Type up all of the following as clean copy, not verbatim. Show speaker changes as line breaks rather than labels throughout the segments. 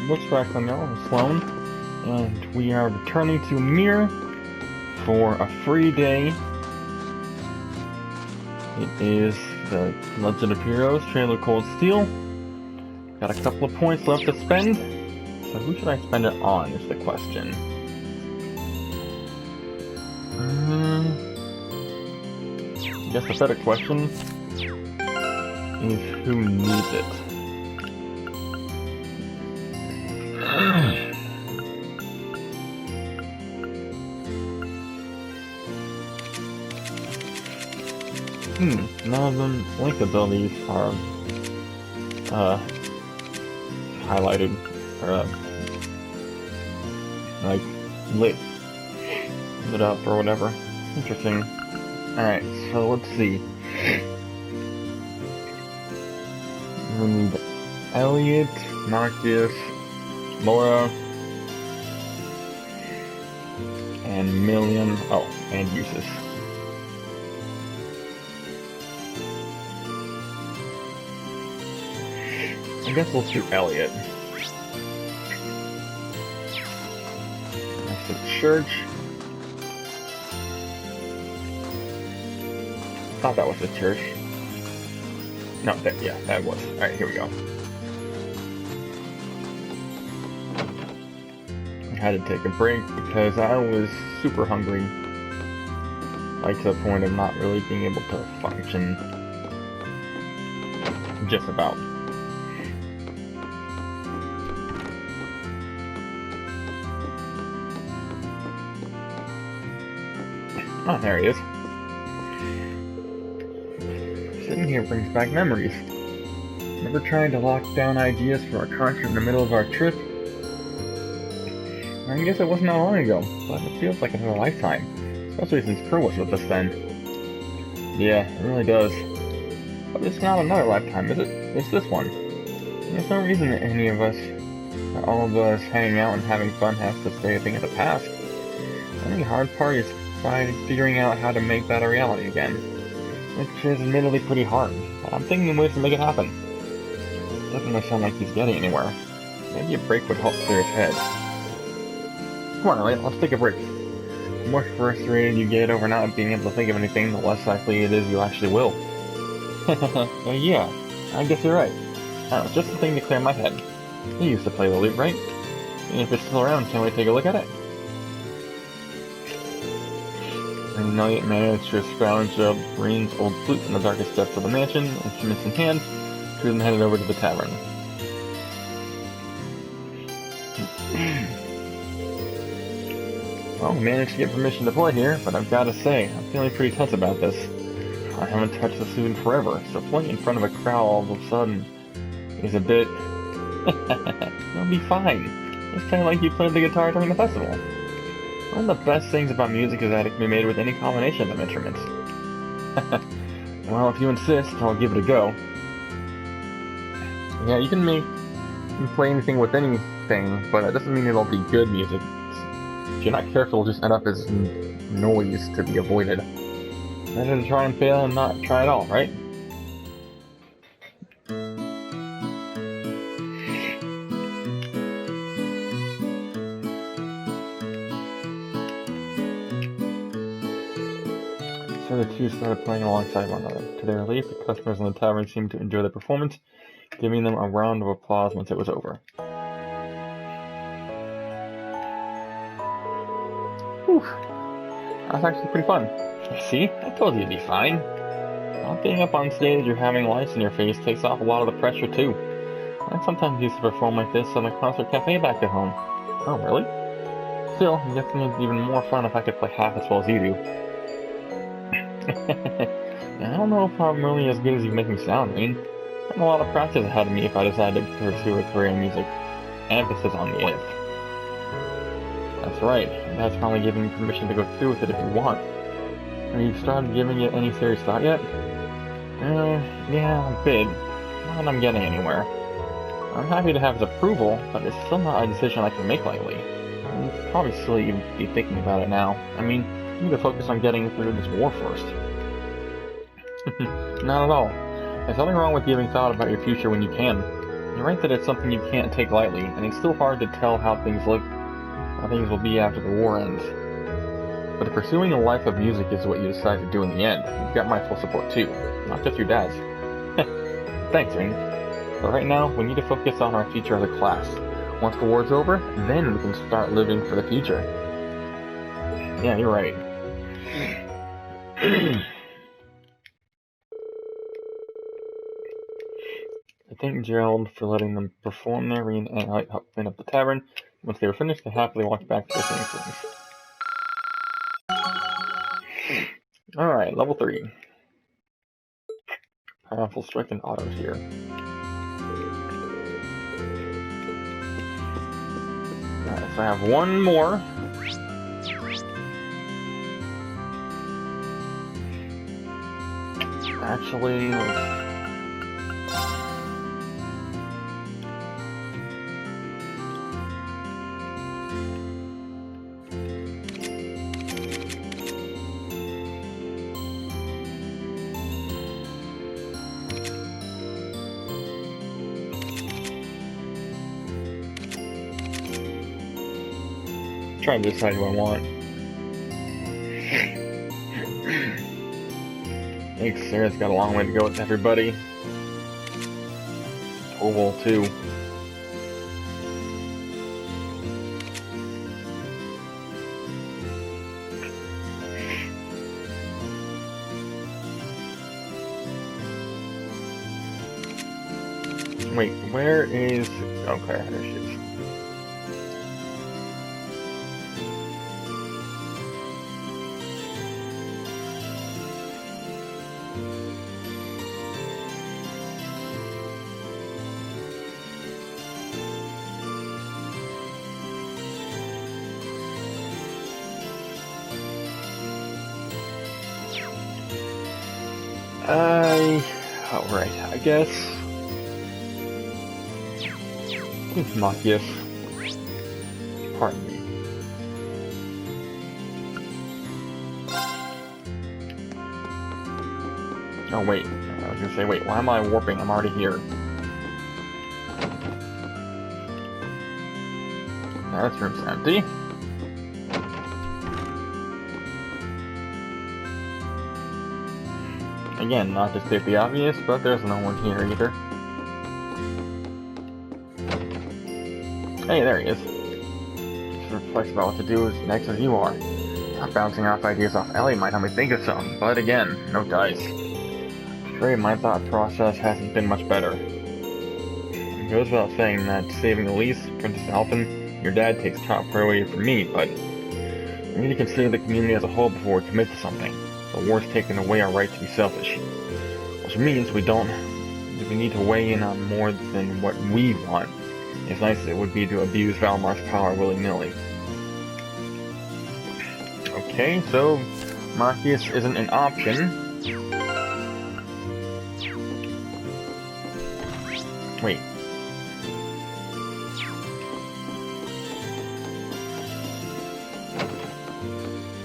Looks like I'm Sloan, and we are returning to Mir for a free day. It is the Legend of Heroes trailer Cold Steel. Got a couple of points left to spend, so who should I spend it on is the question. I guess the better question is who needs it. None of them link abilities are highlighted or like lit up or whatever. Interesting. Alright, so let's see. We need Elliot, Marcus, Laura, and Million. Oh, and Usus. I guess we'll shoot Elliot. That's the church. I thought that was the church. No, yeah, that was. Alright, here we go. I had to take a break because I was super hungry. Like to the point of not really being able to function. Just about. Oh, there he is. Sitting here brings back memories. Remember trying to lock down ideas for a concert in the middle of our trip? I guess it wasn't that long ago, but it feels like another lifetime. Especially since Pearl was with us then. Yeah, it really does. But it's not another lifetime, is it? It's this one. There's no reason that any of us, that all of us hanging out and having fun has to stay a thing of the past. The only hard part is figuring out how to make that a reality again. Which is admittedly pretty hard, but I'm thinking of ways to make it happen. Doesn't really sound like he's getting anywhere. Maybe a break would help clear his head. Come on, Elliot, let's take a break. The more frustrated you get over not being able to think of anything, the less likely it is you actually will. Yeah, I guess you're right. That was just the thing to clear my head. You used to play the lute, right? And if it's still around, can't we take a look at it? And Elliot managed to scrounge up Green's old flute in the darkest depths of the mansion, instruments in hand, two of them headed over to the tavern. Well, we managed to get permission to play here, but I've got to say, I'm feeling pretty tense about this. I haven't touched the flute in forever, so playing in front of a crowd all of a sudden is a bit... You'll be fine. Just play like you played the guitar during the festival. One of the best things about music is that it can be made with any combination of instruments. Well, if you insist, I'll give it a go. Yeah, you can play anything with anything, but that doesn't mean it'll be good music. If you're not careful, it'll just end up as noise to be avoided. Better to try and fail and not try at all, right? So the two started playing alongside one another. To their relief, the customers in the tavern seemed to enjoy the performance, giving them a round of applause once it was over. Whew. That was actually pretty fun. See? I told you you'd be fine. Not being up on stage or having lights in your face takes off a lot of the pressure too. I sometimes used to perform like this in a concert cafe back at home. Oh, really? Still, I'm guessing it'd be even more fun if I could play half as well as you do. I don't know if I'm really as good as you make me sound, Rain. I have a lot of practice ahead of me if I decide to pursue a career in music. Emphasis on the if. That's right, Dad's finally giving me permission to go through with it if you want. Have you started giving it any serious thought yet? Yeah, a bit. Not that I'm getting anywhere. I'm happy to have his approval, but it's still not a decision I can make lightly. It's probably silly to be thinking about it now. I mean, you need to focus on getting through this war first. Not at all. There's nothing wrong with giving thought about your future when you can. You're right that it's something you can't take lightly, and it's still hard to tell how things will be after the war ends. But if pursuing a life of music is what you decide to do in the end, you've got my full support too, not just your dad's. Thanks, Ring. But right now, we need to focus on our future as a class. Once the war's over, then we can start living for the future. Yeah, you're right. I thanked Gerald for letting them perform there and help clean up the tavern. Once they were finished, they happily walked back to their singing rooms. Alright, level 3. Powerful strength and autos here. Alright, so I have one more. Actually, trying to decide who I want. I think Sarah's got a long way to go with everybody. Oval too. Wait, where is... Okay, there she is. Alright, I guess... Machias. Pardon me. Oh wait, I was gonna say, wait, why am I warping? I'm already here. Now this room's empty. Again, not to state the obvious, but there's no one here either. Hey, there he is. Just reflects about what to do as next as you are. Bouncing off ideas off Ellie might help me think of some, but again, no dice. Afraid my thought process hasn't been much better. It goes without saying that saving Elise, Princess Alphen, your dad takes top priority for me, but we need to consider the community as a whole before we commit to something. The war's taken away our right to be selfish. Which means we need to weigh in on more than what we want. As nice as it would be to abuse Valmar's power willy-nilly. Okay, so Machias isn't an option. Wait.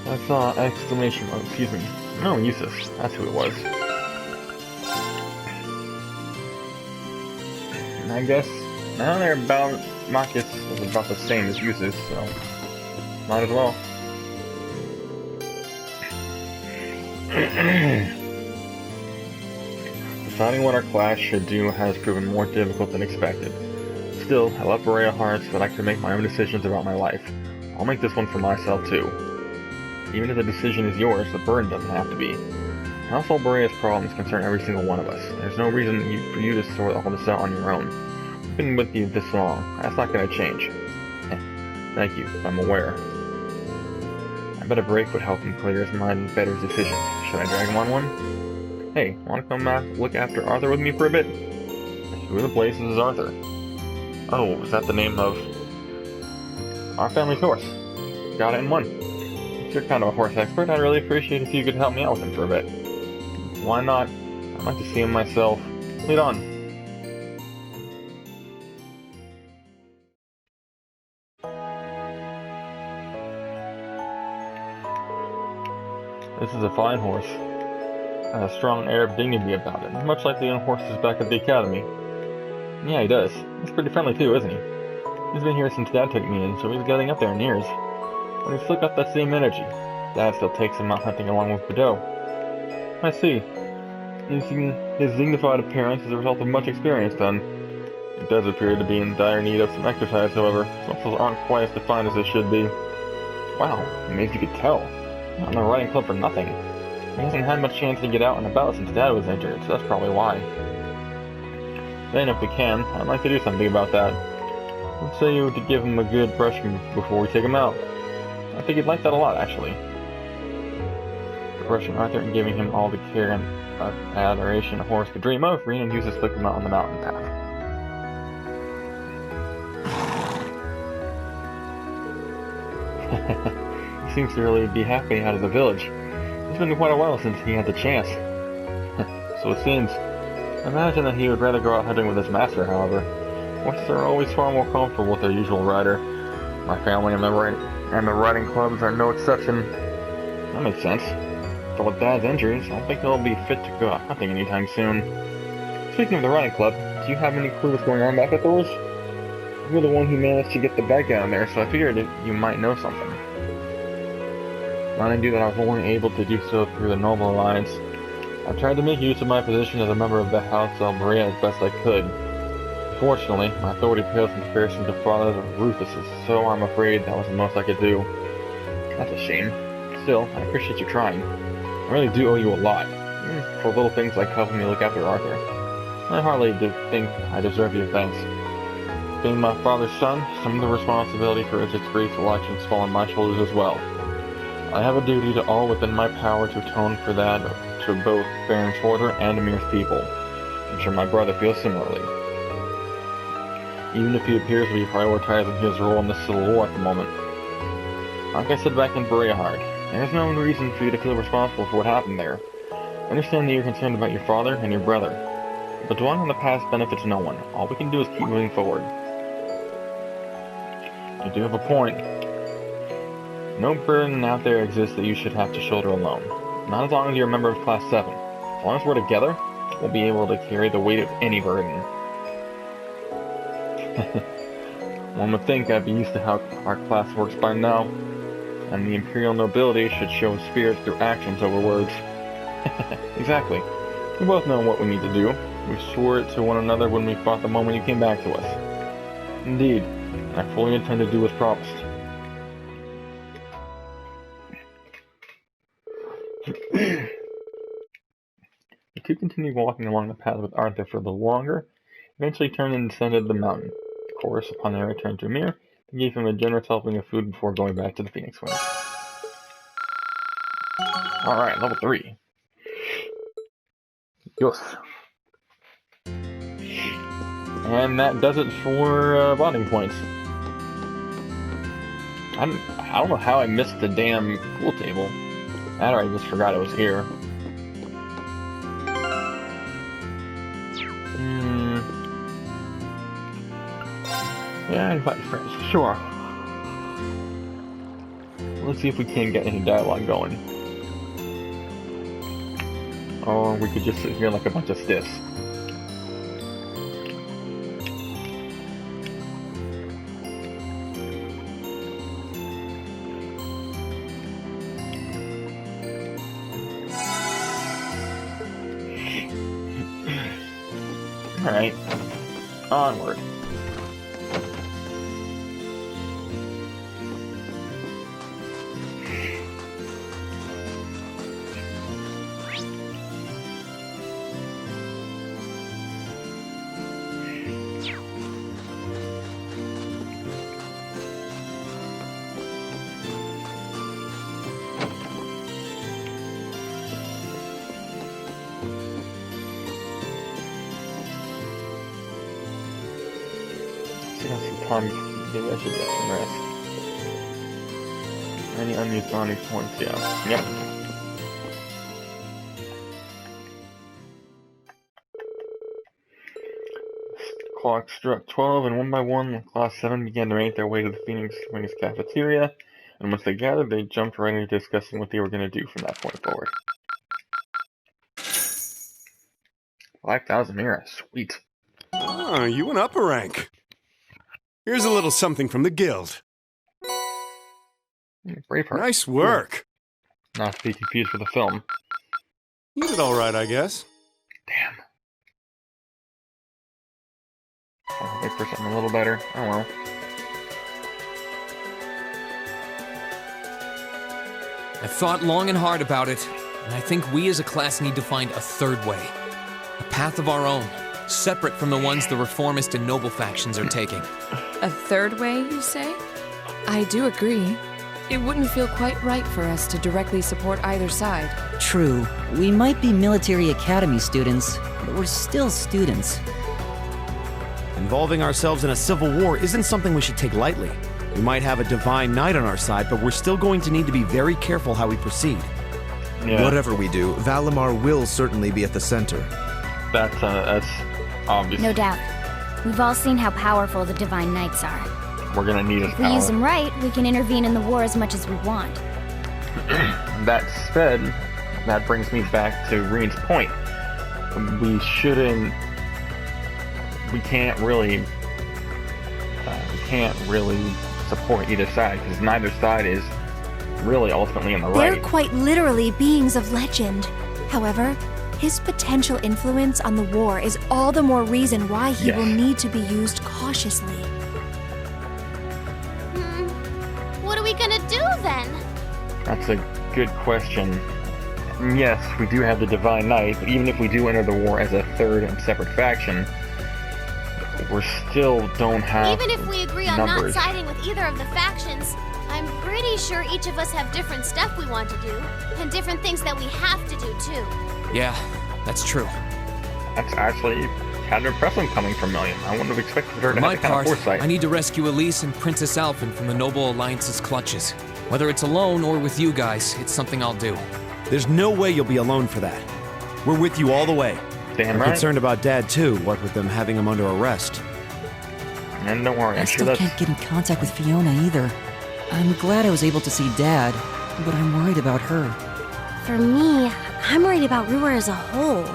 I saw exclamation mark, excuse me. No, Eustace, that's who it was. And I guess now they're about Machias is about the same as Eustace, so might as well. Deciding what our class should do has proven more difficult than expected. Still, I love Alberea Hearts that I can make my own decisions about my life. I'll make this one for myself too. Even if the decision is yours, the burden doesn't have to be. House Alberea's problems concern every single one of us. There's no reason for you to sort all this out on your own. I've been with you this long. That's not going to change. Thank you. I'm aware. I bet a break would help him clear his mind and better his decisions. Should I drag him on one? Hey, want to come back look after Arthur with me for a bit? Who in the places is Arthur? Oh, is that the name of our family's horse? Got it in one. If you're kind of a horse expert, I'd really appreciate if you could help me out with him for a bit. Why not? I'd like to see him myself. Lead on. This is a fine horse. Has a strong air of dignity about it, much like the young horses back at the academy. Yeah, he does. He's pretty friendly too, isn't he? He's been here since Dad took me in, so he's getting up there in years. But he's still got that same energy. Dad still takes him out hunting along with Godot. I see. His dignified appearance is a result of much experience, then. He does appear to be in dire need of some exercise, however. His muscles aren't quite as defined as they should be. Wow, amazed you could tell. Not in the riding club for nothing. He hasn't had much chance to get out and about since Dad was injured, so that's probably why. Then, if we can, I'd like to do something about that. Let's say you were to give him a good brushing before we take him out. I think he'd like that a lot, actually. Brushing Arthur and giving him all the care and adoration a horse could dream of, Rena uses to lick him out on the mountain path. He seems to really be happy out of the village. It's been quite a while since he had the chance. So it seems. I imagine that he would rather go out hunting with his master, however. Horses are always far more comfortable with their usual rider. My family and the riding clubs are no exception. That makes sense. But with Dad's injuries, I don't think he'll be fit to go out hunting anytime soon. Speaking of the riding club, do you have any clue what's going on back at those? You're the one who managed to get the bike down there, so I figured you might know something. Mind you that I was only able to do so through the Noble Alliance. I tried to make use of my position as a member of the House Alberea as best I could. Unfortunately, my authority pales in comparison to Father Rufus's, so I'm afraid that was the most I could do. That's a shame. Still, I appreciate you trying. I really do owe you a lot, for little things like helping me look after Arthur. I hardly think I deserve your thanks. Being my father's son, some of the responsibility for his disgraced elections fall on my shoulders as well. I have a duty to all within my power to atone for that to both Baron Schwarzer and Emir's people. I'm sure my brother feels similarly. Even if he appears to be prioritizing his role in this civil war at the moment. Like I said back in Bereahard, there's no reason for you to feel responsible for what happened there. I understand that you're concerned about your father and your brother, but dwelling on the past benefits no one. All we can do is keep moving forward. You do have a point. No burden out there exists that you should have to shoulder alone. Not as long as you're a member of Class 7. As long as we're together, we'll be able to carry the weight of any burden. One would think I'd be used to how our class works by now, and the Imperial nobility should show spirit through actions over words. Exactly. We both know what we need to do. We swore it to one another when we fought the moment you came back to us. Indeed, I fully intend to do as promised. The two continued walking along the path with Arthur for a little longer, eventually turned and descended the mountain. Of course, upon their return to Emir, they gave him a generous helping of food before going back to the Phoenix Wing. Alright, level 3. Yes. And that does it for bonding points. I don't know how I missed the damn pool table. That or I just forgot it was here. Yeah, invite friends. Sure. Let's see if we can get any dialogue going. Or we could just sit here like a bunch of stiffs. Alright. Onward. Maybe I should get some rest. Any unused bonding points? Yeah. Yep. Clock struck 12, and one by one, the Class 7 began to make their way to the Phoenix Wings cafeteria, and once they gathered, they jumped right into discussing what they were going to do from that point forward. 5,000 Mira, sweet.
Ah, you went up a rank. Here's a little something from the guild.
Braveheart.
Nice work.
Not to be confused with the film.
You did all right, I guess.
Damn. I'll wait for something a little better. Oh well.
I've thought long and hard about it, and I think we as a class need to find a third way. A path of our own, separate from the ones the reformist and noble factions are taking.
A third way, you say? I do agree. It wouldn't feel quite right for us to directly support either side.
True. We might be military academy students, but we're still students.
Involving ourselves in a civil war isn't something we should take lightly. We might have a divine knight on our side, but we're still going to need to be very careful how we proceed.
Yeah.
Whatever we do, Valimar will certainly be at the center.
That's obvious.
No doubt. We've all seen how powerful the Divine Knights are.
We're gonna need his
If we
power.
use them right, we can intervene in the war as much as we want.
That said, that brings me back to Reen's point. We shouldn't. We can't really support either side because neither side is really ultimately in the
They're
right.
quite literally beings of legend. However, his potential influence on the war is all the more reason why he will need to be used cautiously.
What are we gonna do then?
That's a good question. Yes, we do have the Divine Knight, but even if we do enter the war as a third and separate faction, we still don't have
Even if we agree on
numbers.
not siding with either of the factions, I'm pretty sure each of us have different stuff we want to do, and different things that we have to do too.
Yeah, that's true.
That's actually kind of impressive coming from Million. I wouldn't have expected her
For
to
my
have that kind
part,
of foresight.
I need to rescue Elise and Princess Alphen from the Noble Alliance's clutches. Whether it's alone or with you guys, it's something I'll do.
There's no way you'll be alone for that. We're with you all the way.
Damn
I'm
right.
concerned about Dad too, what with them having him under arrest.
And don't worry,
I
I'm sure
still
that's...
can't get in contact with Fiona either. I'm glad I was able to see Dad, but I'm worried about her.
For me, I'm worried about Ruhr as a whole.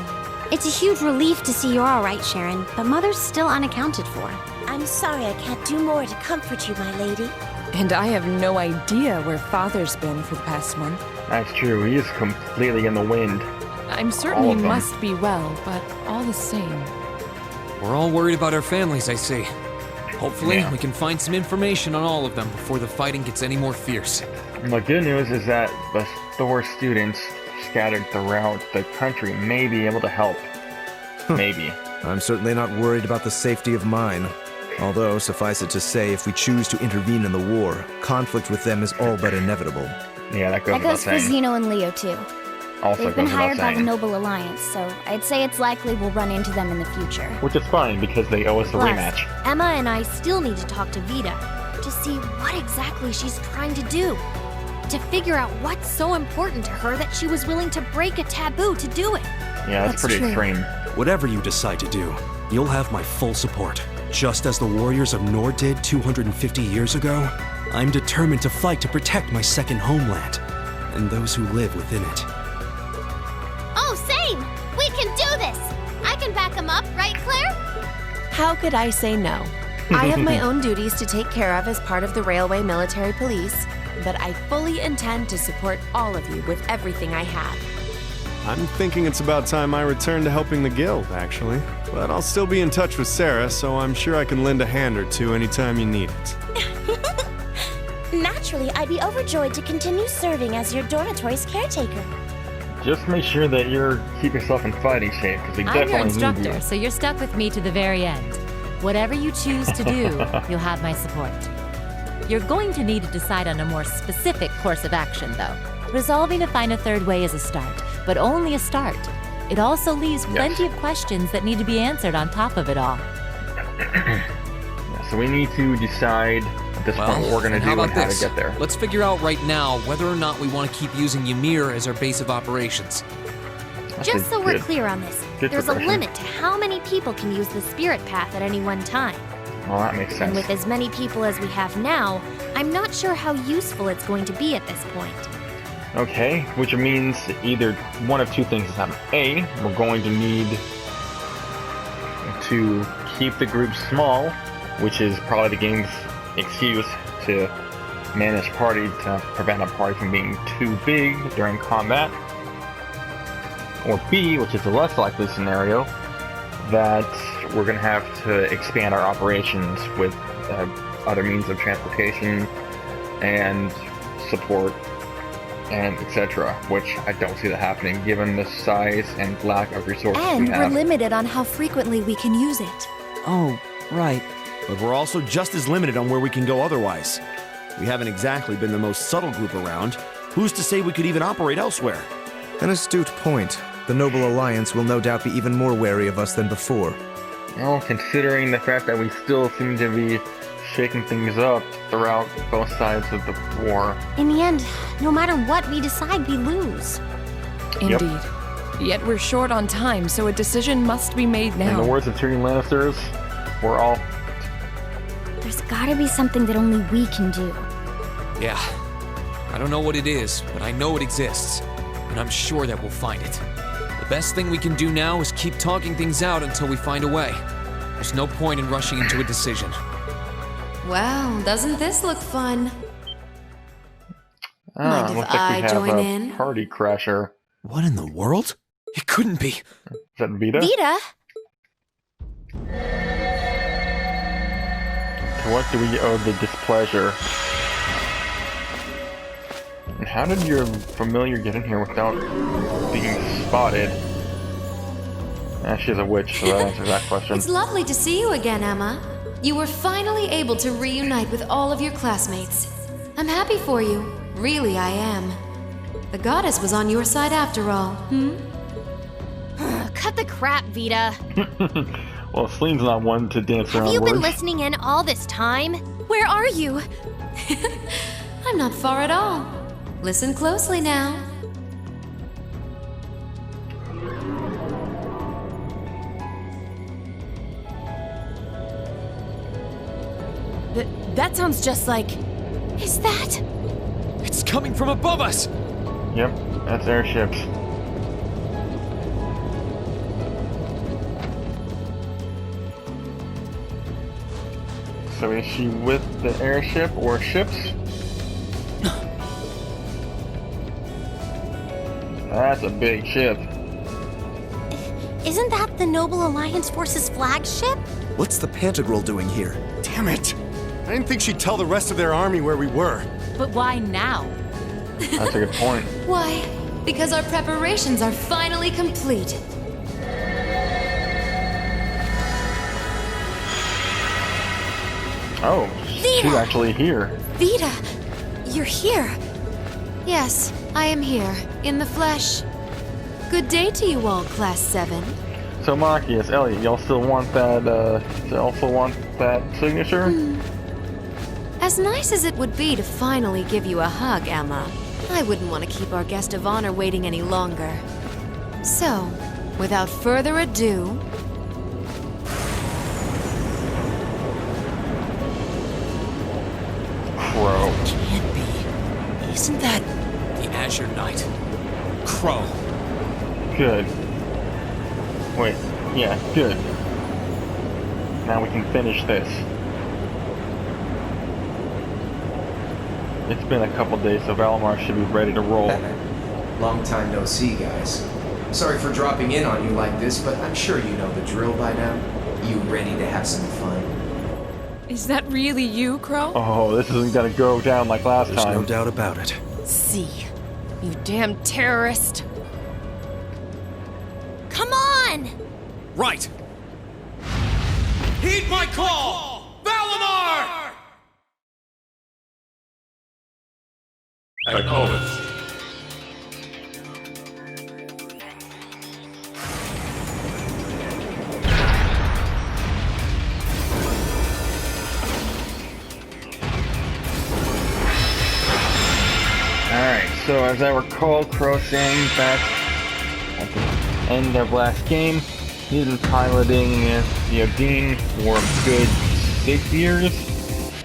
It's a huge relief to see you're all right, Sharon, but Mother's still unaccounted for.
I'm sorry I can't do more to comfort you, my lady.
And I have no idea where Father's been for the past month.
That's true, he is completely in the wind.
I'm certain
All
he
of them.
must be well, but all the same.
We're all worried about our families, I see. Hopefully,
Yeah.
we can find some information on all of them before the fighting gets any more fierce.
And the good news is that the Thor students scattered throughout the country may be able to help. Maybe.
I'm certainly not worried about the safety of mine. Although, suffice it to say, if we choose to intervene in the war, conflict with them is all but inevitable.
Yeah, that goes
That
without
goes for
saying.
Zeno and Leo too.
Also
They've been
goes without
hired by the
saying.
Noble Alliance, so I'd say it's likely we'll run into them in the future.
Which is fine, because they owe us a
Plus,
rematch.
Emma and I still need to talk to Vita to see what exactly she's trying to do. To figure out what's so important to her that she was willing to break a taboo to do it.
Yeah, that's pretty
true.
extreme.
Whatever you decide to do, you'll have my full support. Just as the warriors of Nord did 250 years ago, I'm determined to fight to protect my second homeland and those who live within it.
Oh, same! We can do this! I can back him up, right, Claire?
How could I say no? I have my own duties to take care of as part of the Railway Military Police, but I fully intend to support all of you with everything I have.
I'm thinking it's about time I return to helping the guild, actually. But I'll still be in touch with Sarah, so I'm sure I can lend a hand or two anytime you need it.
Naturally, I'd be overjoyed to continue serving as your dormitory's caretaker.
Just make sure that you keep yourself in fighting shape, because we
I'm
definitely
your
need
instructor,
you.
so you're stuck with me to the very end. Whatever you choose to do, you'll have my support. You're going to need to decide on a more specific course of action, though. Resolving to find a third way is a start, but only a start. It also leaves plenty of questions that need to be answered on top of it all.
So we need to decide at this point what we're going to
and how
do and
about
how
this?
to get there.
Let's figure out right now whether or not we want to keep using Ymir as our base of operations.
Just so we're clear on this,
good
there's a
progression.
limit to how many people can use the spirit path at any one time.
Well, that makes
And
sense.
with as many people as we have now, I'm not sure how useful it's going to be at this point.
Okay, which means either one of two things is happening. A, we're going to need to keep the group small, which is probably the game's excuse to manage party to prevent a party from being too big during combat. Or B, which is the less likely scenario, that we're going to have to expand our operations with other means of transportation and support and etc., which I don't see that happening given the size and lack of resources
And
we have.
we're limited on how frequently we can use it.
Oh, right.
But we're also just as limited on where we can go otherwise. We haven't exactly been the most subtle group around. Who's to say we could even operate elsewhere?
An astute point. The Noble Alliance will no doubt be even more wary of us than before.
Well, considering the fact that we still seem to be shaking things up throughout both sides of the war.
In the end, no matter what we decide, we lose.
Yep.
Indeed. Yet we're short on time, so a decision must be made
In
now.
the words of Tyrion Lannisters, we're all...
There's gotta be something that only we can do.
Yeah. I don't know what it is, but I know it exists. And I'm sure that we'll find it. The best thing we can do now is keep talking things out until we find a way. There's no point in rushing into a decision.
Well, doesn't this look fun? Mind if
looks like
I
we have
join
a
in?
party crasher.
What in the world?
It couldn't be.
Is that Vita?
Vita?
To what do we owe the displeasure? And how did your familiar get in here without being spotted? She's a witch, so that answers that question.
It's lovely to see you again, Emma. You were finally able to reunite with all of your classmates. I'm happy for you. Really, I am. The goddess was on your side after all,
Cut the crap, Vita.
Well, Celine's not one to dance
Have
around
you been
words.
listening in all this time?
Where are you?
I'm not far at all. Listen closely now. That sounds just like...
Is that?
It's coming from above us!
Yep, that's airships. So is she with the airship or ships? That's a big ship.
Isn't that the Noble Alliance Force's flagship?
What's the Pantagruel doing here?
Damn it! I didn't think she'd tell the rest of their army where we were.
But why now?
That's a good point.
Why? Because our preparations are finally complete.
Oh, she's
Vita!
actually here.
Vita, you're here.
Yes, I am here, in the flesh. Good day to you all, Class 7.
So Marcus, Elliot, y'all still want that, signature?
As nice as it would be to finally give you a hug, Emma, I wouldn't want to keep our guest of honor waiting any longer. So, without further ado...
Crow.
Can't be. Isn't that...
The Azure Knight. Crow.
Good. Wait, yeah, good. Now we can finish this. It's been a couple days, so Valimar should be ready to roll.
Long time no see, guys. Sorry for dropping in on you like this, but I'm sure you know the drill by now. You ready to have some fun?
Is that really you, Crow?
Oh, this isn't gonna go down like last
There's
time.
no doubt about it.
See, you damn terrorist.
Come on!
Right! Heed my call! Valimar!
Acknowledged.
Alright, so as I recall, Crow saying back at the end of last game, he's been piloting the Odin for a good 6 years.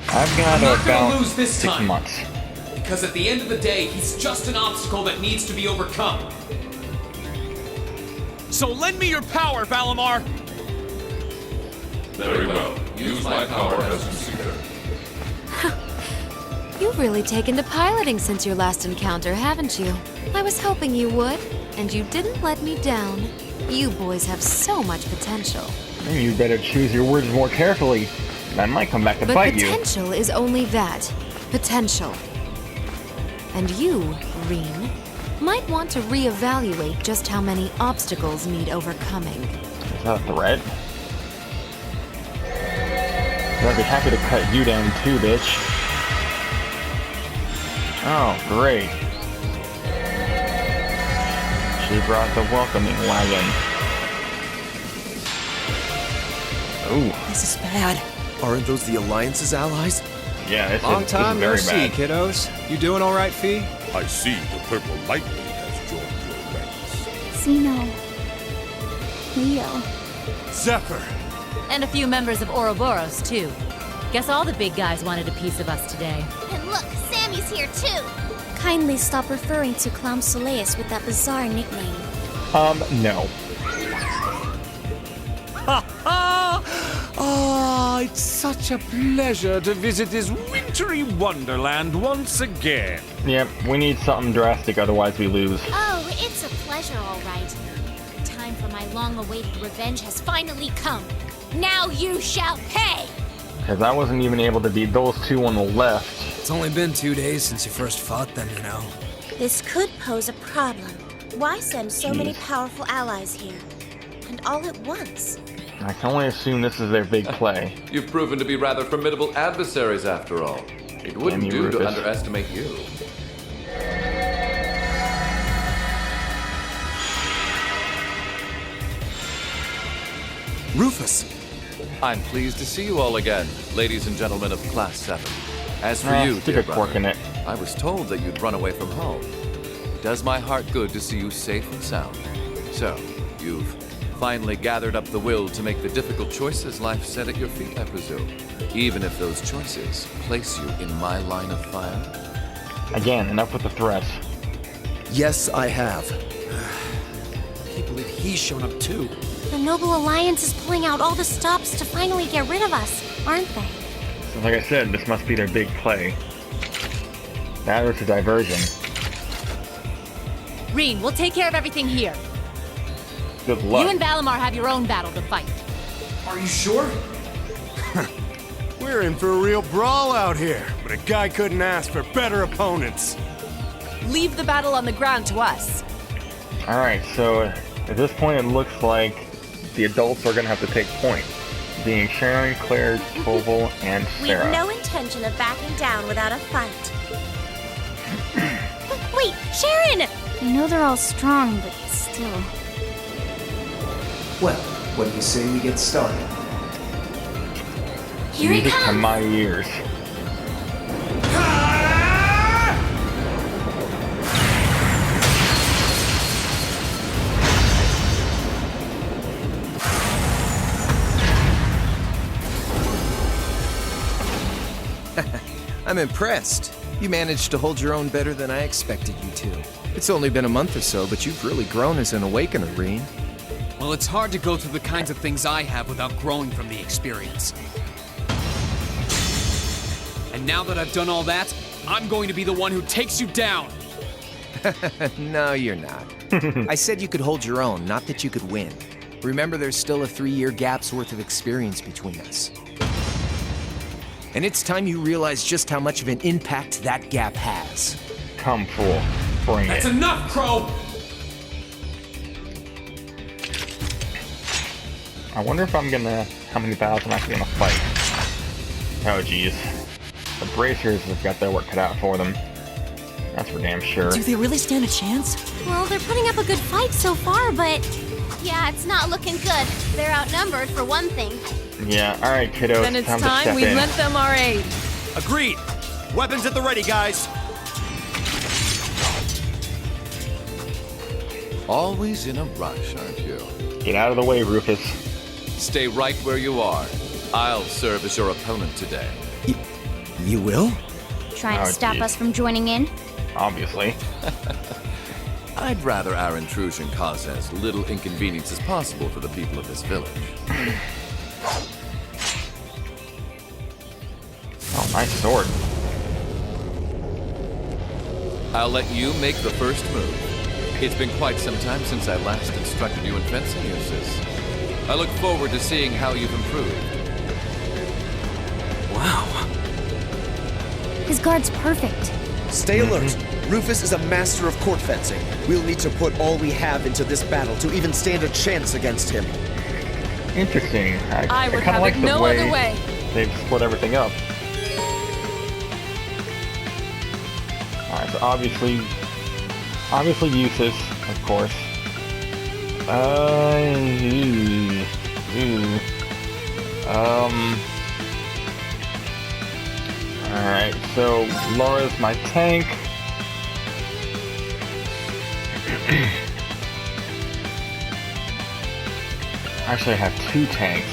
I've got
I'm not gonna
about
lose this
6
time.
months.
Because at the end of the day, he's just an obstacle that needs to be overcome. So lend me your power, Valimar!
Very well. Use my power as you see fit.
You've really taken to piloting since your last encounter, haven't you? I was hoping you would, and you didn't let me down. You boys have so much potential.
You better choose your words more carefully. I might come back to fight you.
But potential is only that. Potential. And you, Reen, might want to reevaluate just how many obstacles need overcoming.
Is that a threat? I'd be happy to cut you down too, bitch. Oh, great. She brought the welcoming wagon. Ooh.
This is bad.
Aren't those the Alliance's allies?
Yeah, this
Long
is
time no
very
see,
bad.
kiddos. You doing all right, Fee?
I see the purple lightning has joined your ranks.
Zeno. Leo.
Zephyr.
And a few members of Ouroboros, too. Guess all the big guys wanted a piece of us today.
And look, Sammy's here too.
Kindly stop referring to Clown Soleus with that bizarre nickname.
No.
Ha ha! Ah, it's such a pleasure to visit this wintry wonderland once again.
Yep, we need something drastic, otherwise we lose.
Oh, it's a pleasure, all right. The time for my long-awaited revenge has finally come. Now you shall pay!
Because I wasn't even able to beat those two on the left.
It's only been 2 days since you first fought them, you know.
This could pose a problem. Why send so many powerful allies here? And all at once?
I can only assume this is their big play.
You've proven to be rather formidable adversaries after all. It wouldn't
Damn you,
do to
Rufus.
underestimate you.
Rufus!
I'm pleased to see you all again, ladies and gentlemen of Class 7. As for you,
stick
dear
a cork
brother,
in it.
I was told that you'd run away from home. It does my heart good to see you safe and sound. So, you've finally gathered up the will to make the difficult choices life set at your feet, I presume. Even if those choices place you in my line of fire.
Again, enough with the threats.
Yes, I have.
I can't believe he's shown up too.
The Noble Alliance is pulling out all the stops to finally get rid of us, aren't they?
So like I said, this must be their big play. That was a diversion.
Reen, we'll take care of everything here.
Good luck.
You and Valimar have your own battle to fight.
Are you sure?
We're in for a real brawl out here, but a guy couldn't ask for better opponents.
Leave the battle on the ground to us.
Alright, so at this point it looks like the adults are going to have to take point. Being Sharon, Claire, Toval, and
We've
Sarah.
no intention of backing down without a fight. Wait, Sharon!
I know they're all strong, but still.
Well, what do you say we get started?
Here he
Music to
comes!
my ears.
I'm impressed. You managed to hold your own better than I expected you to. It's only been a month or so, but you've really grown as an Awakener, Reen.
Well, it's hard to go through the kinds of things I have without growing from the experience. And now that I've done all that, I'm going to be the one who takes you down!
No, you're not. I said you could hold your own, not that you could win. Remember, there's still a 3-year gap's worth of experience between us. And it's time you realize just how much of an impact that gap has.
Come, fool. Bring
That's
it.
enough, Crow!
I wonder if I'm gonna... how many battles I'm actually gonna fight. Oh, jeez. The Bracers have got their work cut out for them. That's for damn sure.
Do they really stand a chance?
Well, they're putting up a good fight so far, but... yeah, it's not looking good. They're outnumbered, for one thing.
Yeah, alright, kiddos.
Then it's
time to
time
step
we
in.
lent them our aid.
Agreed. Weapons at the ready, guys.
Always in a rush, aren't you?
Get out of the way, Rufus.
Stay right where you are. I'll serve as your opponent today.
You will?
Trying
Oh,
to stop
geez.
us from joining in?
Obviously.
I'd rather our intrusion cause as little inconvenience as possible for the people of this village.
Nice sword.
I'll let you make the first move. It's been quite some time since I last instructed you in fencing uses. I look forward to seeing how you've improved.
Wow.
His guard's perfect.
Stay alert. Rufus is a master of court fencing. We'll need to put all we have into this battle to even stand a chance against him.
Interesting.
I would
kinda
have
like
it
the
no other way.
They've split everything up. Alright, so obviously useless, of course. Alright, so Laura's my tank. Actually, I have 2 tanks.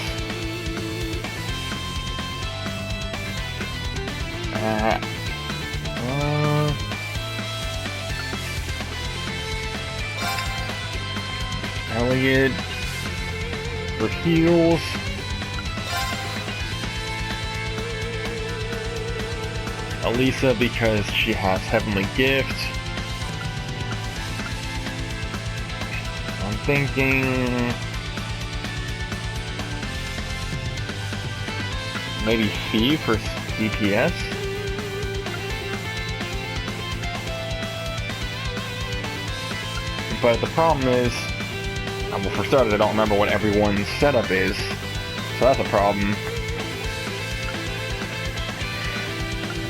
Elliot for heals. Elisa because she has Heavenly Gift. I'm thinking maybe Fee for DPS. But the problem is, well, for starters, I don't remember what everyone's setup is, so that's a problem.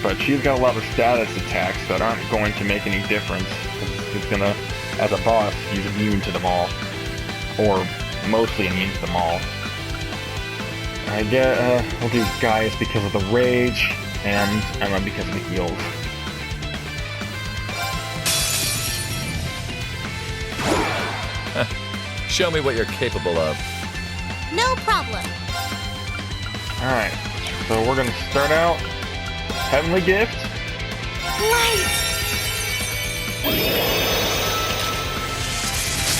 But she's got a lot of status attacks that aren't going to make any difference. It's gonna, as a boss, he's immune to them all. Or mostly immune to them all. I get, we'll do Gaius because of the rage, and Emma because of the heals.
Show me what you're capable of.
No problem.
Alright, so we're gonna start out Heavenly Gift.
Light!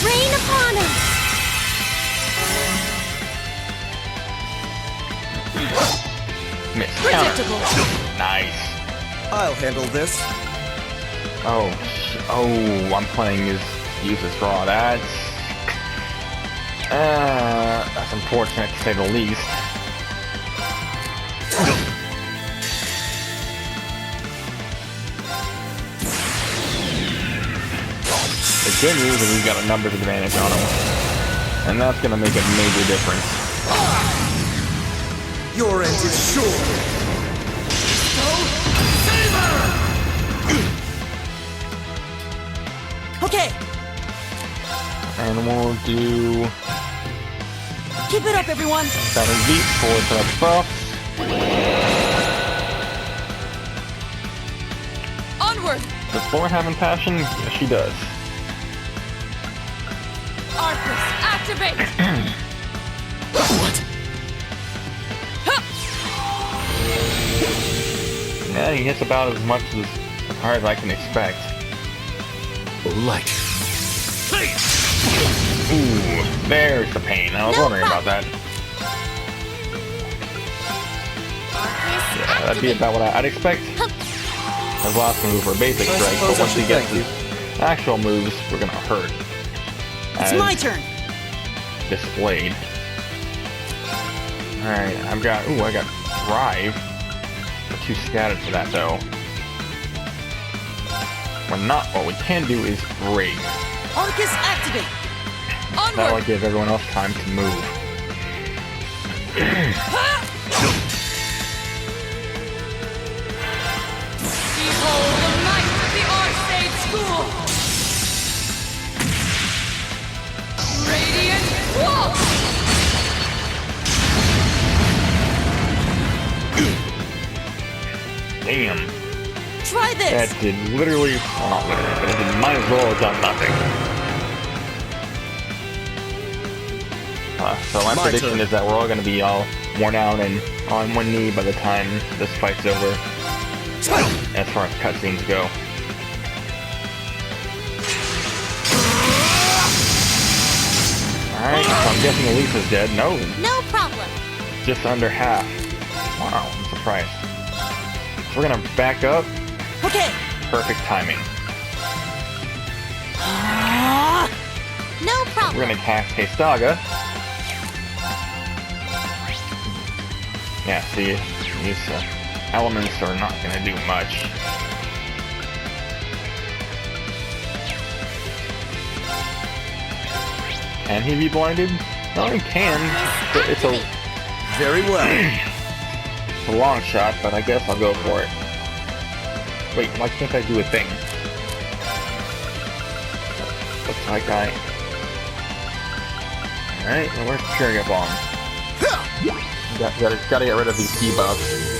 Rain upon us!
Miss.
Predictable.
Nice.
I'll handle this.
Oh, I'm playing as useless draw. That's unfortunate to say the least. The good news is we've got a numbers advantage on him, and that's gonna make a major difference.
Your end is sure.
Okay,
And we'll do
keep it up, everyone.
Battle Beat for the buffs.
Onward.
Does Flora have Impassion? Yes, she does.
Arcus, activate.
What? Yeah, he hits about as much as hard as I can expect.
Light.
Ooh, there's the pain. I was wondering about that. Yeah, that'd be about what I'd expect. His last move were basic strikes, but once he gets his actual moves, we're gonna hurt.
It's my turn.
Displayed. Alright, I got Drive. We're too scattered for that though. What we can do is Break.
Arcus, activate.
That'll give everyone else time to move.
Behold the might of the Archsage School! Radiant Wall!
Damn.
Try this!
That did literally, well not literally, but it might as well have done nothing. So my prediction is that we're all going to be all worn out and on one knee by the time this fight's over, as far as cutscenes go. Alright, so I'm guessing Elisa's dead. No,
No problem.
just under half. Wow, I'm surprised. we're gonna back up.
Okay.
Perfect timing.
No problem.
We're gonna cast Hastaga. Yeah, see, these elements are not gonna do much. Can he be blinded? No, he can. It's a
very well.
It's a long shot, but I guess I'll go for it. Wait, why can't I do a thing? Looks like I. Alright, well, where's Trigger Bomb? Gotta get rid of these debuffs.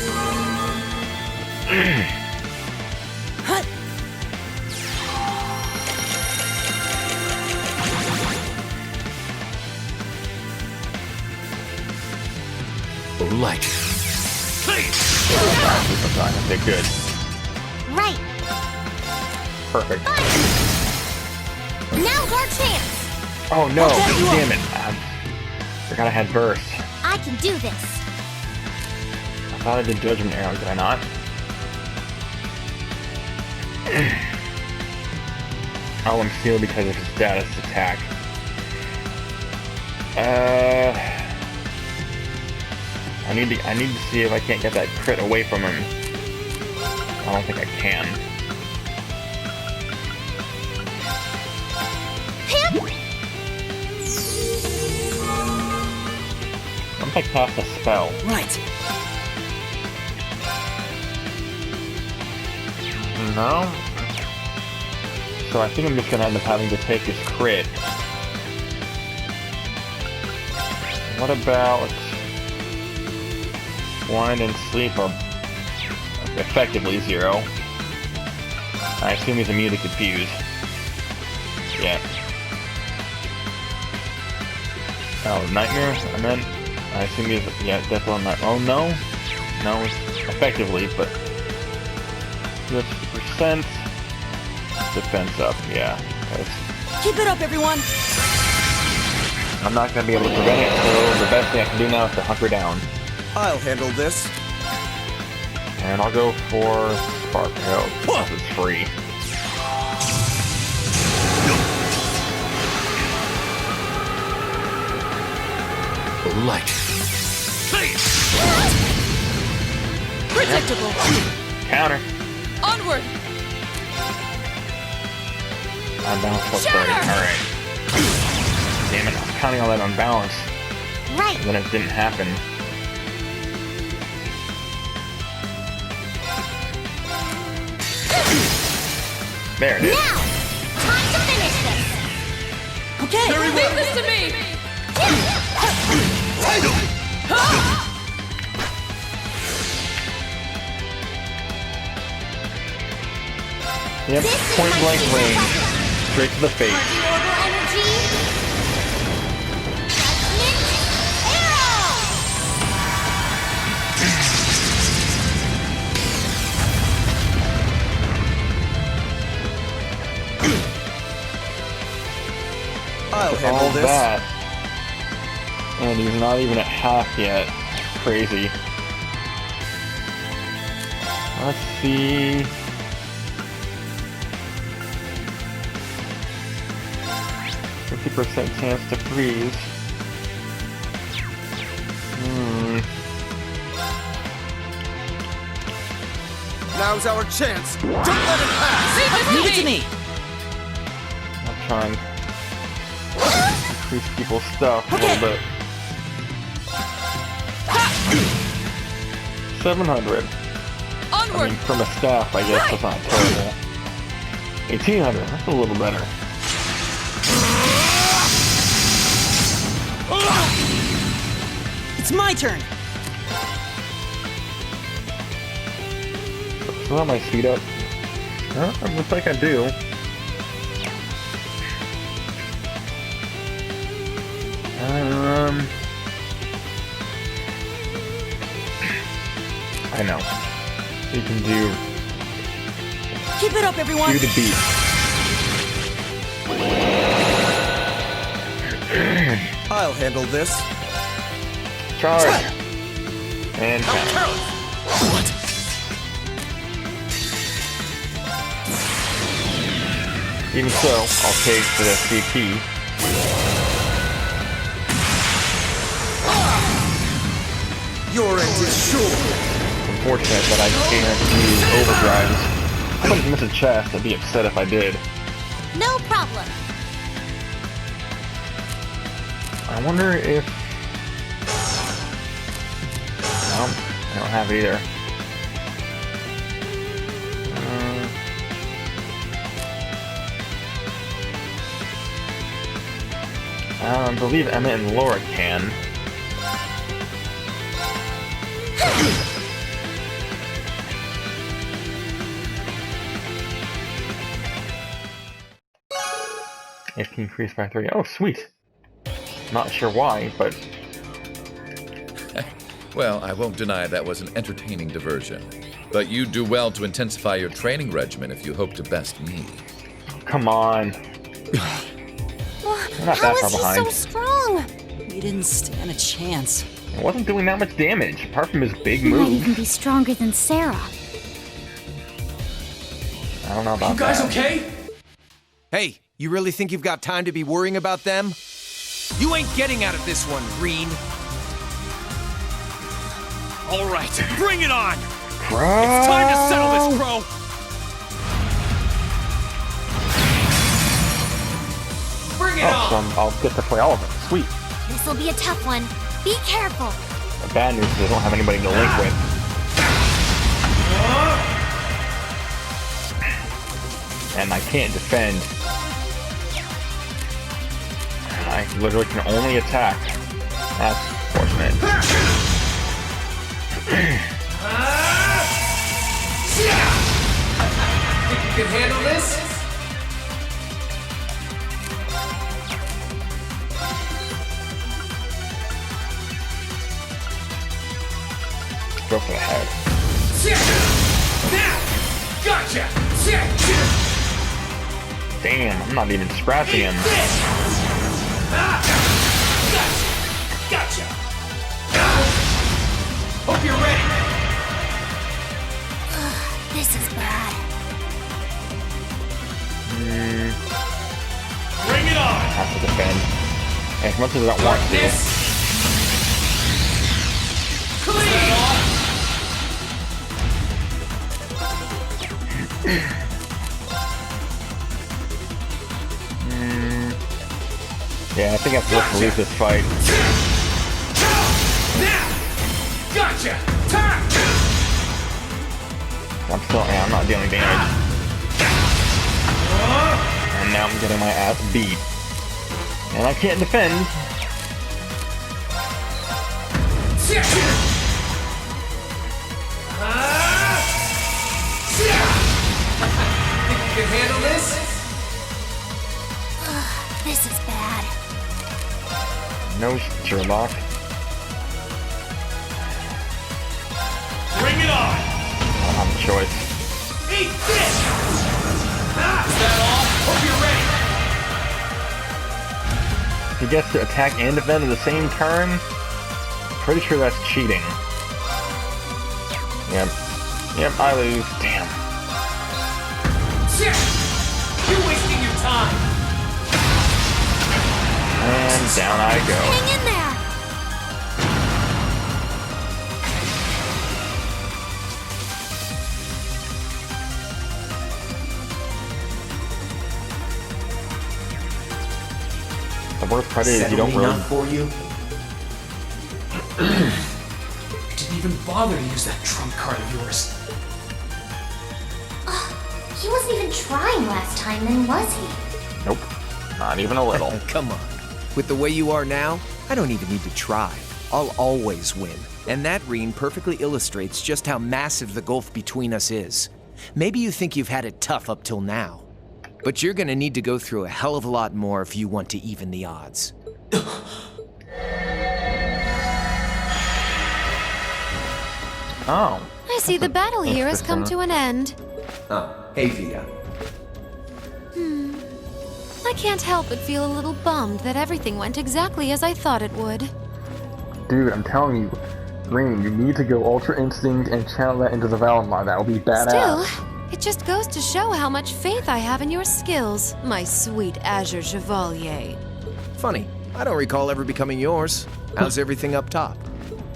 Light.
Okay, good.
Right.
Perfect.
Now's our chance.
Oh no! Damn it! I forgot I had burst.
I can do this.
I thought I did Judgment Arrow, did I not? Oh, I'm sealed because of his status attack. I need to see if I can't get that crit away from him. I don't think I can. I'm gonna cast a spell.
Right.
No. So I think I'm just gonna end up having to take his crit. What about Blind and Sleep are effectively 0. I assume he's immune to Confuse. Yeah. Oh, Nightmare, and then I assume he's, yeah, definitely not. Oh no, no, effectively, but 50% defense up. Yeah.
Keep it up, everyone.
I'm not gonna be able to prevent it, so the best thing I can do now is to hunker down.
I'll handle this.
And I'll go for Spark Hail, because it's free.
Light.
Predictable.
Counter.
Onward.
Unbalance plus 30. Alright. Damn it, I was counting all that on balance.
Right.
And then it didn't happen. There it is.
Now, time to finish this.
Okay, leave this to me.
Yep, point blank range. Straight to the face.
Order energy. Judgment arrow.
I'll handle
all
this.
That. And he's not even at half yet. Crazy. Let's see. %50 chance to freeze.
Now's our chance. Don't let it pass.
Leave it to me.
I'll try and increase people's stuff a little bit. 700.
Onward.
I mean, from a staff, I guess that's not terrible. 1800. That's a little better.
It's my turn.
Still have my speed up. Huh? It looks like I do. I know. You can do
Keep it up, everyone.
Q to beat.
I'll handle this.
Charge. And counter. Even so, I'll take the CP.
Your end is sure.
Unfortunate that I can't use overdrives. I couldn't miss a chest. I'd be upset if I did.
No problem.
I wonder if... No, I don't have it either. I believe Emma and Laura can. If increased by 3. Oh, sweet. Not sure why, but...
Well, I won't deny that was an entertaining diversion. But you do well to intensify your training regimen if you hope to best me.
Come on. We're not that far behind.
How is he so strong?
We didn't stand a chance.
It wasn't doing that much damage, apart from his big
He might
moves.
even be stronger than Sarah.
I don't know about
You guys
that.
okay? Hey, you really think you've got time to be worrying about them? You ain't getting out of this one, Green.
All right, bring it on!
Bro.
It's time to settle this, Crow!
Bring it
Oh,
on!
so I'll get to play all of it. Sweet.
This'll be a tough one. Be careful.
The bad news is I don't have anybody to link with. And I can't defend. I literally can only attack. That's fortunate.
Think you can handle this?
Go for the head.
Gotcha!
Damn, I'm not even scratching him.
Gotcha! Hope you're ready!
This is bad.
Bring it on!
Have to defend. As much as I don't want to. Yeah, I think I have to look to lose this fight.
Gotcha!
I'm not dealing damage. And now I'm getting my ass beat. And I can't defend.
Think you can handle this?
This is bad.
No, Sherlock.
Bring it on!
I don't have a choice.
Eat this! Is that all? Hope you're ready!
If he gets to attack and defend in the same turn, pretty sure that's cheating. Yep. Yep, I lose. Damn.
You're wasting your time!
And down I go.
Hang in there.
The worst part is you don't really...
enough for you? Didn't even bother to use that trump card of yours.
He wasn't even trying last time, then was he?
Nope. Not even a little.
Come on. With the way you are now, I don't even need to try. I'll always win. And that Reen perfectly illustrates just how massive the gulf between us is. Maybe you think you've had it tough up till now, but you're gonna need to go through a hell of a lot more if you want to even the odds.
Oh.
I see the battle here has come to an end.
Oh, hey Vita.
I can't help but feel a little bummed that everything went exactly as I thought it would.
Dude, I'm telling you, Green, you need to go Ultra Instinct and channel that into the Valimar. That will be badass.
Still, It just goes to show how much faith I have in your skills, my sweet Azure Chevalier.
Funny, I don't recall ever becoming yours. How's everything up top?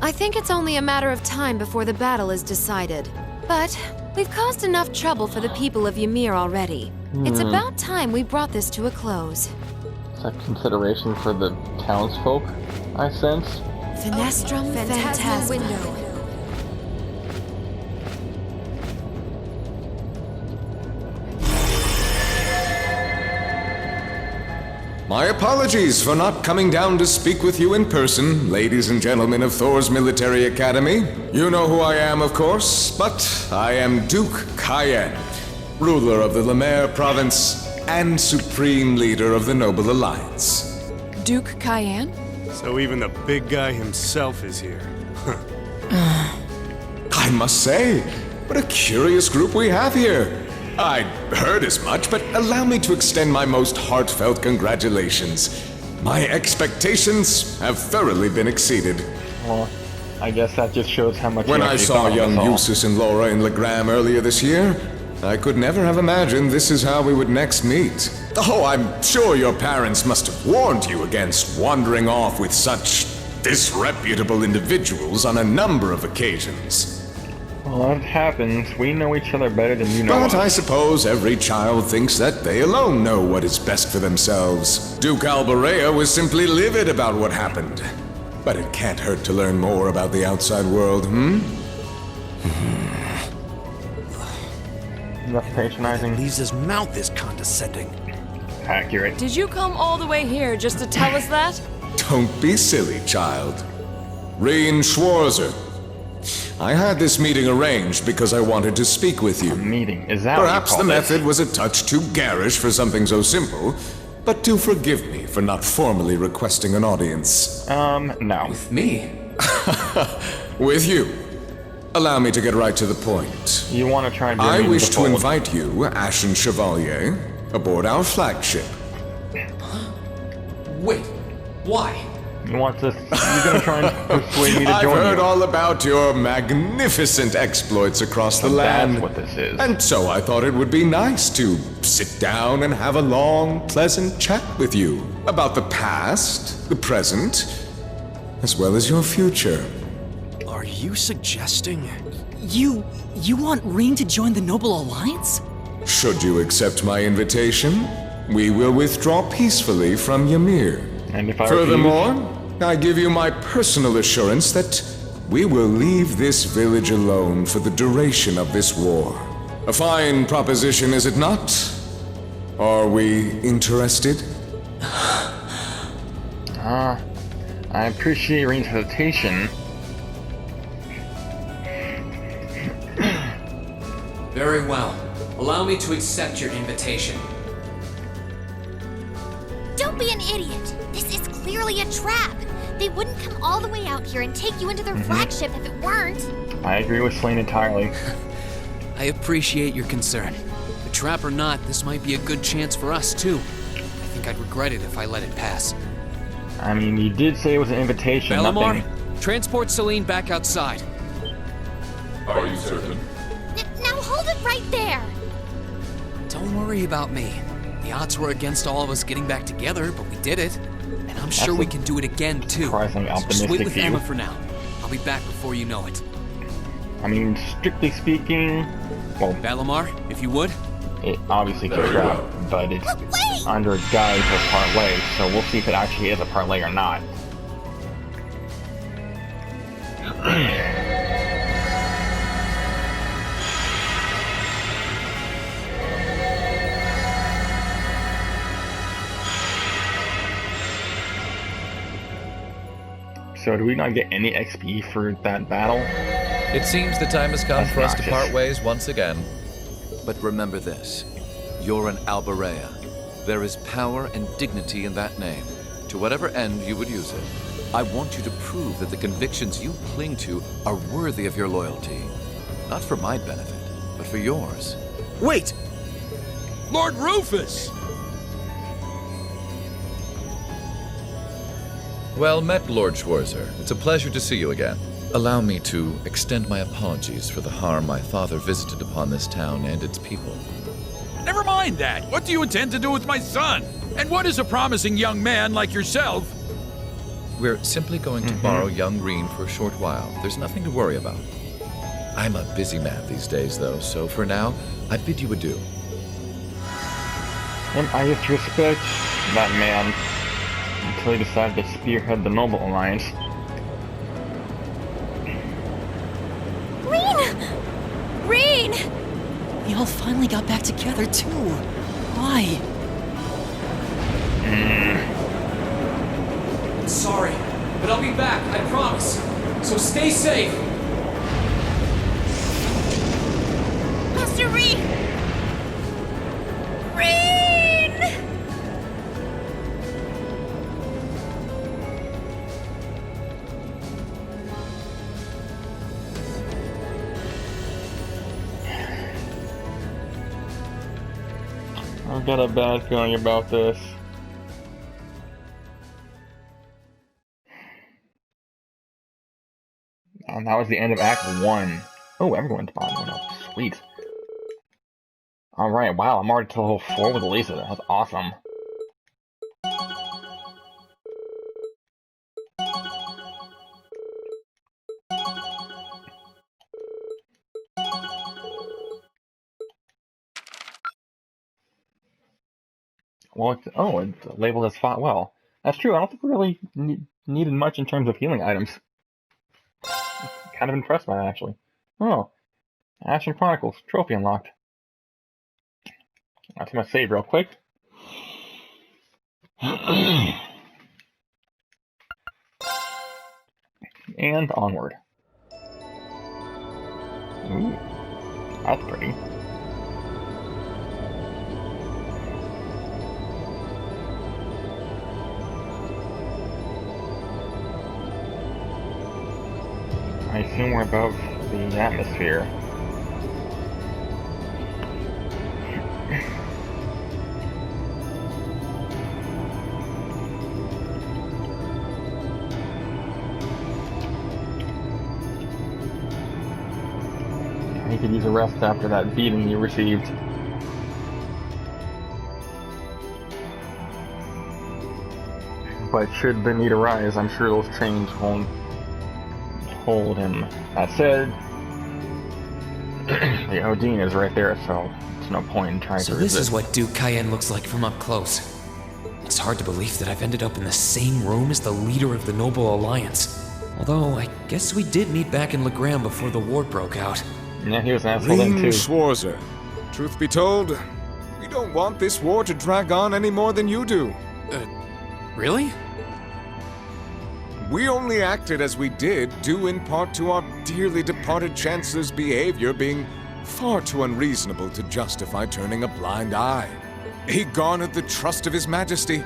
I think it's only a matter of time before the battle is decided. But we've caused enough trouble for the people of Ymir already. It's about time we brought this to a close.
Is that consideration for the townsfolk, I sense?
Finestrum Phantasma Window.
My apologies for not coming down to speak with you in person, ladies and gentlemen of Thor's Military Academy. You know who I am, of course, but I am Duke Cayenne, ruler of the Lemaire Province and supreme leader of the Noble Alliance.
Duke Cayenne?
So even the big guy himself is here.
I must say, what a curious group we have here. I'd heard as much, but allow me to extend my most heartfelt congratulations. My expectations have thoroughly been exceeded.
Well, I guess that just shows how much.
When I saw young Eustace and Laura in Legram earlier this year, I could never have imagined this is how we would next meet. Oh, I'm sure your parents must have warned you against wandering off with such disreputable individuals on a number of occasions.
Well, that happens. We know each other better than you know us.
But I suppose every child thinks that they alone know what is best for themselves. Duke Alberea was simply livid about what happened. But it can't hurt to learn more about the outside world,
Enough patronizing.
Leaves his mouth is condescending.
Accurate.
Did you come all the way here just to tell us that?
Don't be silly, child. Reen Schwarzer. I had this meeting arranged because I wanted to speak with you.
A meeting? Is that
Perhaps
what you
the
call
method was a touch too garish for something so simple, but do forgive me for not formally requesting an audience.
No.
With me?
With you. Allow me to get right to the point.
You want to try and
I wish to invite you, Ashen Chevalier, aboard our flagship.
Wait, why?
You want to? You're gonna try and persuade me to
I've
join
heard
you?
all about your magnificent exploits across the land.
That's what this is.
And so I thought it would be nice to sit down and have a long, pleasant chat with you about the past, the present, as well as your future.
Are you suggesting... You want Reen to join the Noble Alliance?
Should you accept my invitation, we will withdraw peacefully from Ymir.
And if I
Furthermore, I give you my personal assurance that we will leave this village alone for the duration of this war. A fine proposition, is it not? Are we interested?
I appreciate Reen's hesitation.
Very well. Allow me to accept your invitation.
Don't be an idiot. This is clearly a trap. They wouldn't come all the way out here and take you into their flagship if it weren't.
I agree with Slane entirely.
I appreciate your concern. A trap or not, this might be a good chance for us, too. I think I'd regret it if I let it pass.
I mean, you did say it was an invitation,
Bellamar,
nothing.
transport Celine back outside.
Are you certain?
Now hold it right there.
Don't worry about me. The odds were against all of us getting back together, but we did it. And I'm sure we can do it again, too.
Surprisingly
So just
optimistic
wait with
view.
Emma for now. I'll be back before you know it.
I mean, strictly speaking, well,
Bellamar, if you would.
it obviously could trap, but it's under guise of parlay, so we'll see if it actually is a parlay or not. So do we not get any XP for that battle?
It seems the time has come
That's
for us to
obnoxious.
part ways once again. But remember this. You're an Alberea. There is power and dignity in that name. To whatever end you would use it. I want you to prove that the convictions you cling to are worthy of your loyalty. Not for my benefit, but for yours.
Wait!
Lord Rufus!
Well met, Lord Schwarzer. It's a pleasure to see you again. Allow me to extend my apologies for the harm my father visited upon this town and its people.
Never mind that. What do you intend to do with my son? And what is a promising young man like yourself?
We're simply going to borrow young Reen for a short while. There's nothing to worry about. I'm a busy man these days, though, so for now, I bid you adieu.
And I used to respect that man until he decided to spearhead the Noble Alliance.
Reen!
We all finally got back together, too. Why?
I'm sorry, but I'll be back, I promise. So stay safe.
Master Reen! Reen!
I've got a bad feeling about this. And that was the end of Act 1. Oh, everyone's bottom went up. Sweet. Alright, wow, I'm already to level 4 with Lisa. That's awesome. Well, it's labeled as fought well. That's true, I don't think we really needed much in terms of healing items. Kind of impressed by that, actually. Oh, Ashen Chronicles, trophy unlocked. That's my save real quick. And onward. Ooh, that's pretty. I assume we're above the atmosphere. You could use a rest after that beating you received. But should the need arise, I'm sure those chains won't hold him. That said, the Odin is right there, so there's no point in trying to resist.
So this is what Duke Cayenne looks like from up close. It's hard to believe that I've ended up in the same room as the leader of the Noble Alliance. Although, I guess we did meet back in Legram before the war broke out.
Yeah, he was an asshole then too.
Schwarzer, truth be told, we don't want this war to drag on any more than you do.
Really?
We only acted as we did, due in part to our dearly departed Chancellor's behavior being far too unreasonable to justify turning a blind eye. He garnered the trust of His Majesty,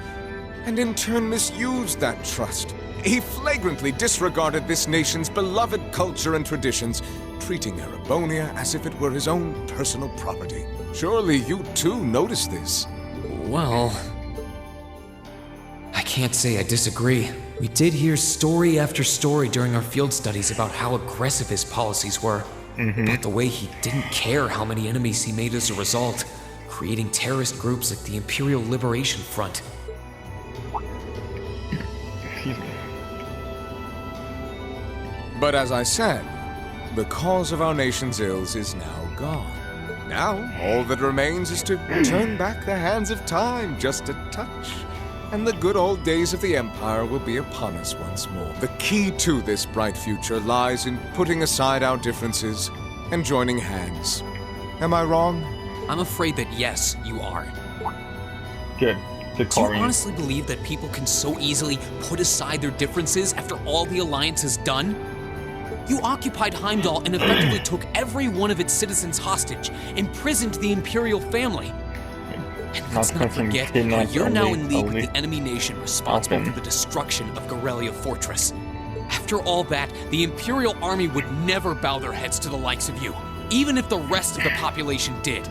and in turn misused that trust. He flagrantly disregarded this nation's beloved culture and traditions, treating Erebonia as if it were his own personal property. Surely you too noticed this.
Well, I can't say I disagree. We did hear story after story during our field studies about how aggressive his policies were. About the way he didn't care how many enemies he made as a result, creating terrorist groups like the Imperial Liberation Front.
But as I said, the cause of our nation's ills is now gone. Now, all that remains is to turn back the hands of time just a touch, and the good old days of the Empire will be upon us once more. The key to this bright future lies in putting aside our differences and joining hands. Am I wrong?
I'm afraid that yes, you are.
Good. Good
Do you
call,
honestly believe that people can so easily put aside their differences after all the Alliance has done? You occupied Heimdall and effectively took every one of its citizens hostage, imprisoned the Imperial family. And let's not forget how you're now in league with the enemy nation responsible for the destruction of Gorelia Fortress. After all that, the Imperial army would never bow their heads to the likes of you, even if the rest of the population did.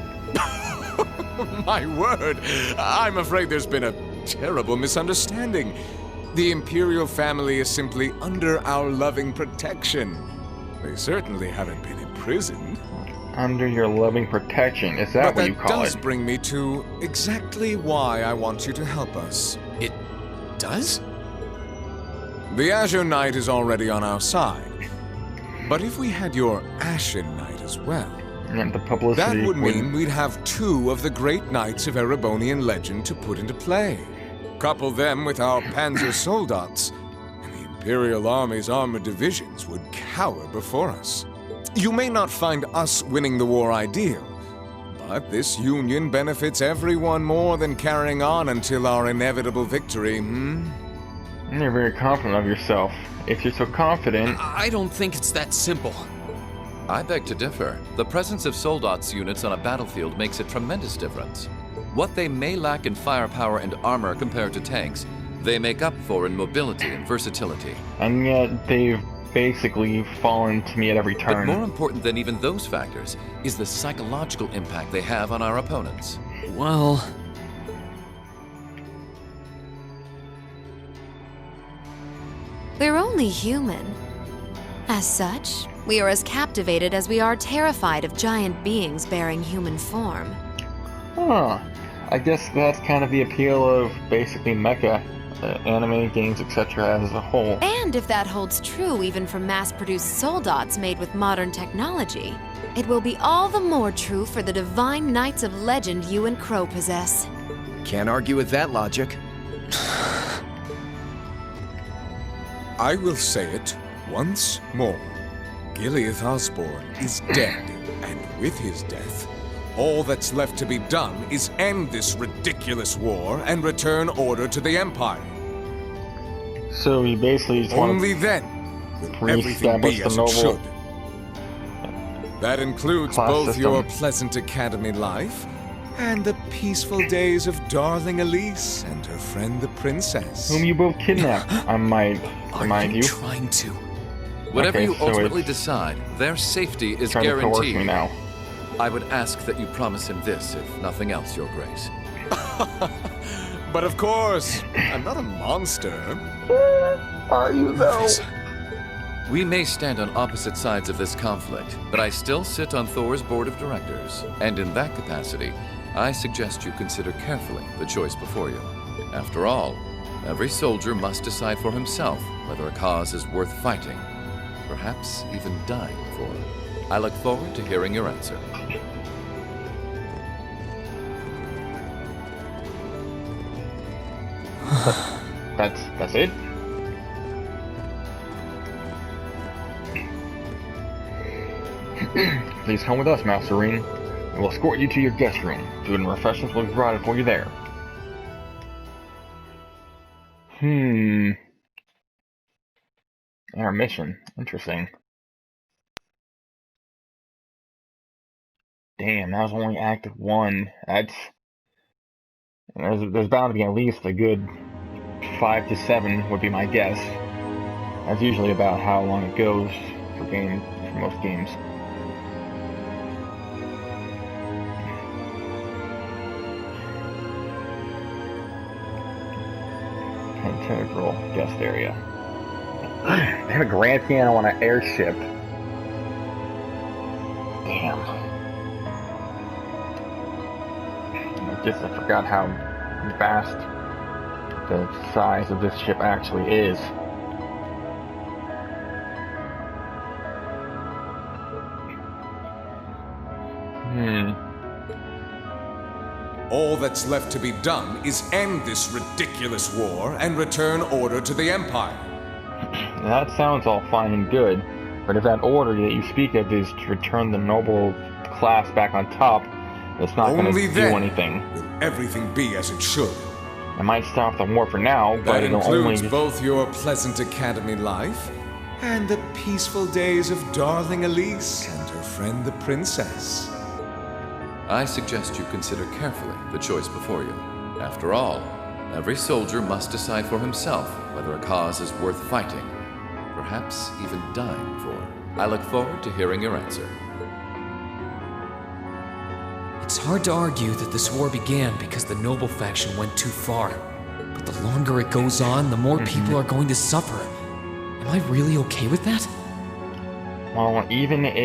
My word, I'm afraid there's been a terrible misunderstanding. The Imperial family is simply under our loving protection. They certainly haven't been imprisoned.
Under your loving protection, is that what you call it?
But that does bring me to exactly why I want you to help us.
It does?
The Azure Knight is already on our side. But if we had your Ashen Knight as well,
and the publicity
that would mean we'd have two of the great knights of Erebonian legend to put into play. Couple them with our Panzer Soldats, and the Imperial Army's armored divisions would cower before us. You may not find us winning the war ideal, but this union benefits everyone more than carrying on until our inevitable victory,
You're very confident of yourself. If you're so confident...
I don't think it's that simple.
I beg to differ. The presence of Soldats units on a battlefield makes a tremendous difference. What they may lack in firepower and armor compared to tanks, they make up for in mobility and versatility.
And yet they've basically fallen to me at every turn.
But more important than even those factors is the psychological impact they have on our opponents.
Well...
We're only human. As such, we are as captivated as we are terrified of giant beings bearing human form.
Huh. I guess that's kind of the appeal of basically mecha, anime, games, etc. as a whole.
And if that holds true even for mass-produced soldats made with modern technology, it will be all the more true for the divine knights of legend you and Crow possess.
Can't argue with that logic.
I will say it once more. Gileath Osborne is dead, and with his death, all that's left to be done is end this ridiculous war and return order to the Empire.
So you basically just want
Only then will everything be as it should. That includes both
system.
your pleasant academy life and the peaceful days of darling Elise and her friend the princess.
Whom you both kidnapped, I might remind you.
Trying to.
Whatever
Okay,
you
so
ultimately
it's
decide, their safety is
trying to coerce
guaranteed.
me now.
I would ask that you promise him this, if nothing else, Your Grace.
But of course, I'm not a monster.
Are you though?
We may stand on opposite sides of this conflict, but I still sit on Thor's board of directors, and in that capacity, I suggest you consider carefully the choice before you. After all, every soldier must decide for himself whether a cause is worth fighting, perhaps even dying for. I look forward to hearing your answer.
That's it? Please come with us, Master Reen. We'll escort you to your guest room. Food and refreshments will be provided for you there. Our mission. Interesting. Damn, that was only Act 1. That's... There's bound to be at least a good 5 to 7 would be my guess. That's usually about how long it goes for most games. Integral guest area. They have a grand piano on an airship. Damn. I guess I forgot how vast the size of this ship actually is.
All that's left to be done is end this ridiculous war and return order to the Empire.
That sounds all fine and good, but if that order that you speak of is to return the noble class back on top, it's not going to do anything.
Will everything be as it should.
It might stop the war for now, but
That
it'll only...
includes both your pleasant academy life and the peaceful days of darling Elise and her friend the princess.
I suggest you consider carefully the choice before you. After all, every soldier must decide for himself whether a cause is worth fighting, perhaps even dying for. I look forward to hearing your answer.
It's hard to argue that this war began because the noble faction went too far. But the longer it goes on, the more people are going to suffer. Am I really okay with that?
Well, even if